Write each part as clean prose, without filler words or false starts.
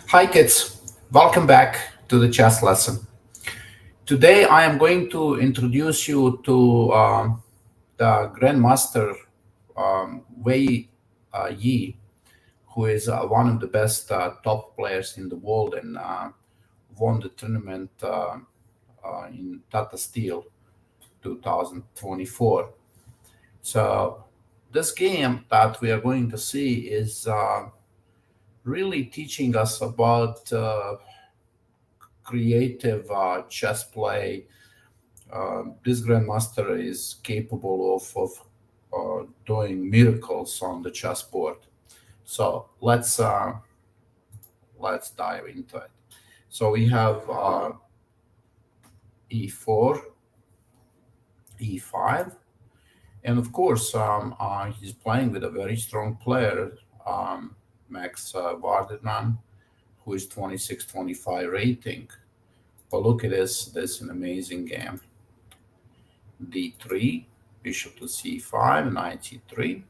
Hi kids, welcome back to the chess lesson. Today I am going to introduce you to the Grandmaster Wei Yi, who is one of the best top players in the world and won the tournament in Tata Steel 2024. So this game that we are going to see is really teaching us about creative chess play. This grandmaster is capable of doing miracles on the chessboard. So let's dive into it. So we have e4, e5, and of course he's playing with a very strong player, Max Warmerdam, who is 26-25 rating. But look at this. This is an amazing game. D3, bishop to c5, knight e3,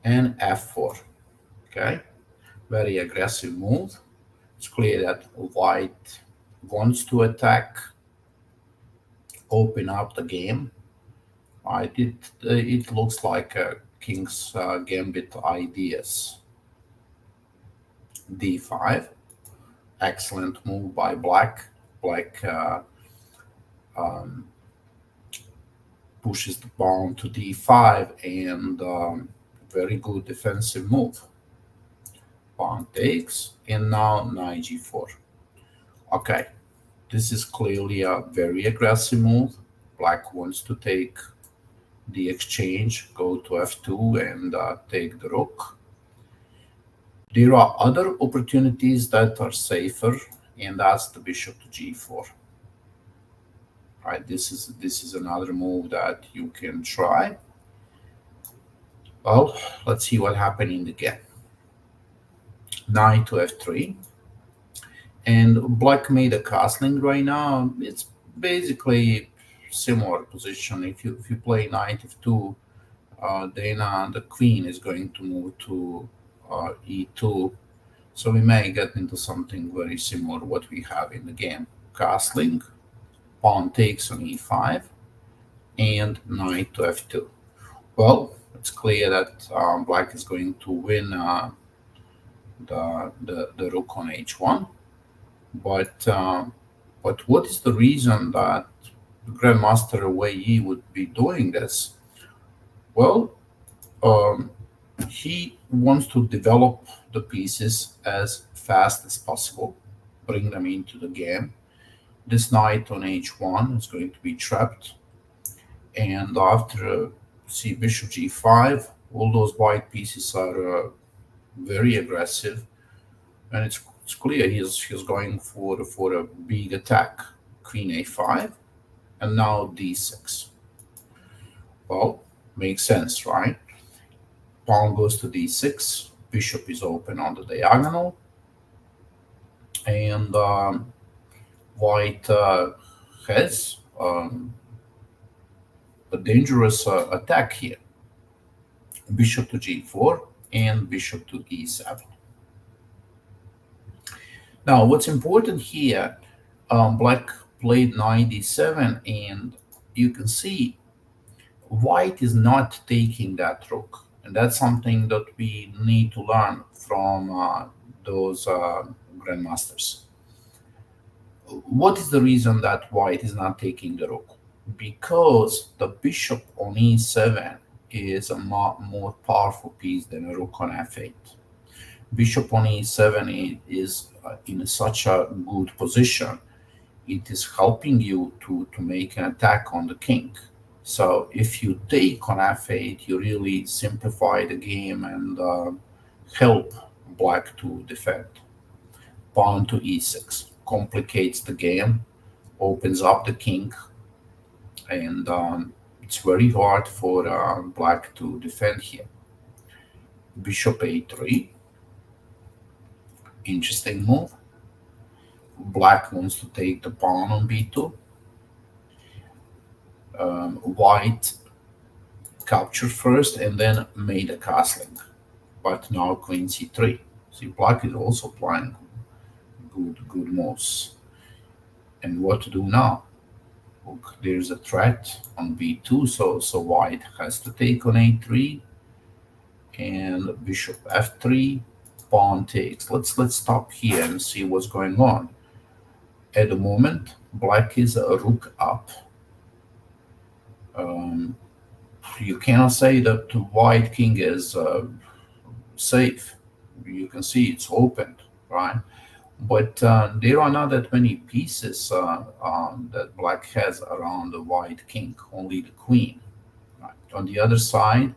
and f4. Okay, very aggressive move. It's clear that white wants to attack, open up the game. Right? It looks like a king's gambit ideas. D5, excellent move by black. Black pushes the pawn to d5 and very good defensive move. Pawn takes, and now knight g4. Okay, this is clearly a very aggressive move. Black wants to take the exchange, go to f2 and take the rook. There are other opportunities that are safer, and that's the bishop to g4. Right, this is another move that you can try. Well, let's see what happened in the game. Knight to f3, and black made a castling right now. It's basically similar position. If you play knight f2, then the queen is going to move to e2. So we may get into something very similar to what we have in the game. Castling, pawn takes on e5, and knight to f2. Well, it's clear that black is going to win the rook on h1. But what is the reason that Grandmaster Wei Yi would be doing this? Well, he wants to develop the pieces as fast as possible, bring them into the game. This knight on h1 is going to be trapped, and after see bishop g5, all those white pieces are very aggressive, and it's clear he's going for a big attack. Queen a5, and now d6. Well, makes sense, right? Pawn goes to d6, bishop is open on the diagonal, and white has a dangerous attack here. Bishop to g4 and bishop to e7. Now, what's important here, black played knight d7, and you can see white is not taking that rook. And that's something that we need to learn from those grandmasters. What is the reason that white is not taking the rook? Because the bishop on e7 is a more powerful piece than a rook on f8. Bishop on e7 is in such a good position. It is helping you to make an attack on the king. So if you take on f8, you really simplify the game and help black to defend. Pawn to e6 complicates the game, opens up the king, and it's very hard for black to defend here. Bishop a3, interesting move. Black wants to take the pawn on b2. White captured first and then made a castling, but now queen c3. See, black is also playing good moves. And what to do now? Look, there's a threat on b2, so white has to take on a3, and bishop f3, pawn takes. Let's stop here and see what's going on. At the moment, black is a rook up. You cannot say that the white king is safe. You can see it's opened, right? But there are not that many pieces that black has around the white king, only the queen. Right? On the other side,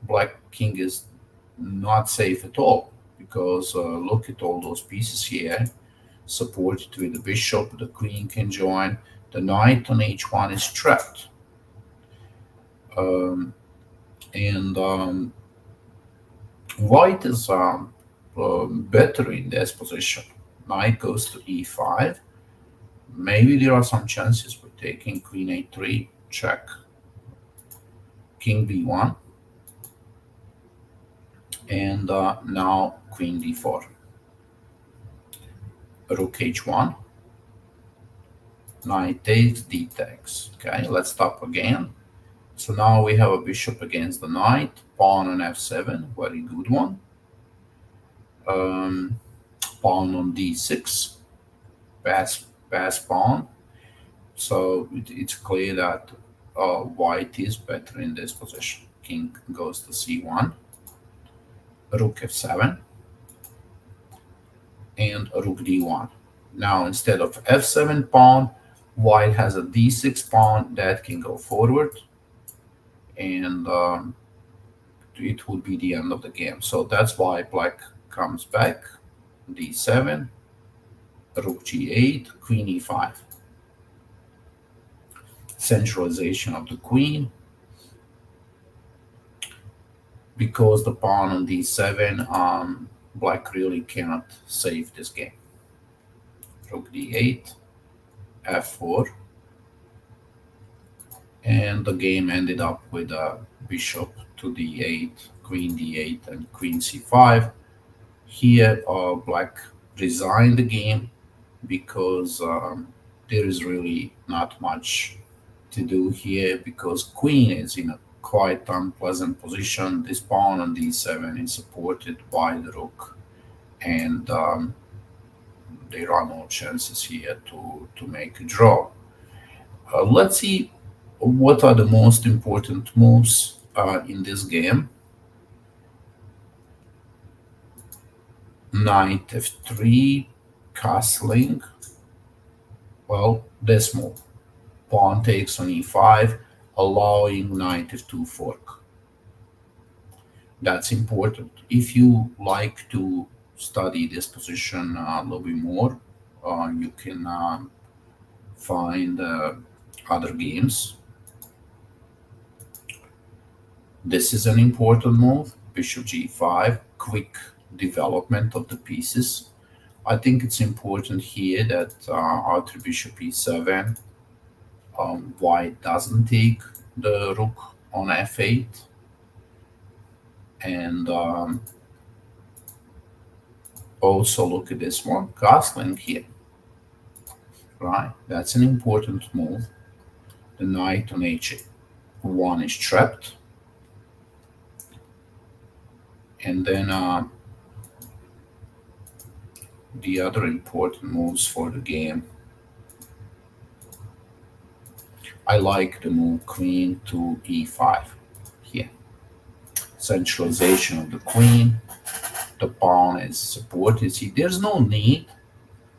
black king is not safe at all, because look at all those pieces here, supported with the bishop, the queen can join, the knight on h1 is trapped. And white is better in this position. Knight goes to e5. Maybe there are some chances for taking queen a3, check, king b1, and now queen d4, rook h1, knight takes, d takes. Okay, let's stop again. So now we have a bishop against the knight, pawn on f7, very good one. Pawn on d6, pass pawn. So it's clear that white is better in this position. King goes to c1, rook f7, and rook d1. Now instead of f7 pawn, white has a d6 pawn that can go forward, and it would be the end of the game. So that's why black comes back, d7, rook g8, queen e5. Centralization of the queen, because the pawn on d7, black really cannot save this game. Rook d8, f4, and the game ended up with a bishop to d8, queen d8, and queen c5. Here, black resigned the game, because there is really not much to do here, because queen is in a quite unpleasant position. This pawn on d7 is supported by the rook, and there are no chances here to make a draw. Let's see what are the most important moves in this game. Knight f3, castling. Well, this move, pawn takes on e5, allowing knight f2 fork. That's important. If you like to study this position a little bit more, you can find other games. This is an important move, bishop g5, quick development of the pieces. I think it's important here that after bishop e7, white doesn't take the rook on f8, and also look at this one, castling here, right? That's an important move. The knight on h1 is trapped, and then the other important moves for the game. I like the move queen to e5 here. Centralization of the queen. The pawn is supported. See, there's no need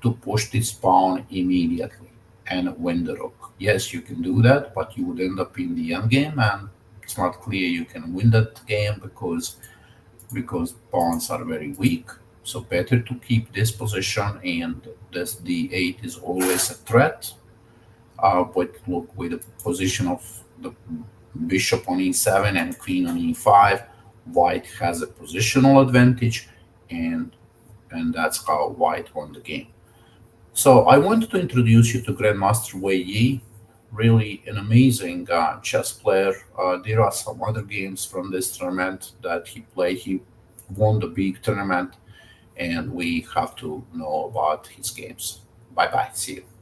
to push this pawn immediately and win the rook. Yes, you can do that, but you would end up in the endgame, and it's not clear you can win that game because pawns are very weak. So better to keep this position, and this d8 is always a threat. But look, with the position of the bishop on e7 and queen on e5, white has a positional advantage, and that's how white won the game. So I wanted to introduce you to Grandmaster Wei Yi, really an amazing chess player. There are some other games from this tournament that he played. He won the big tournament, and we have to know about his games. Bye bye. See you.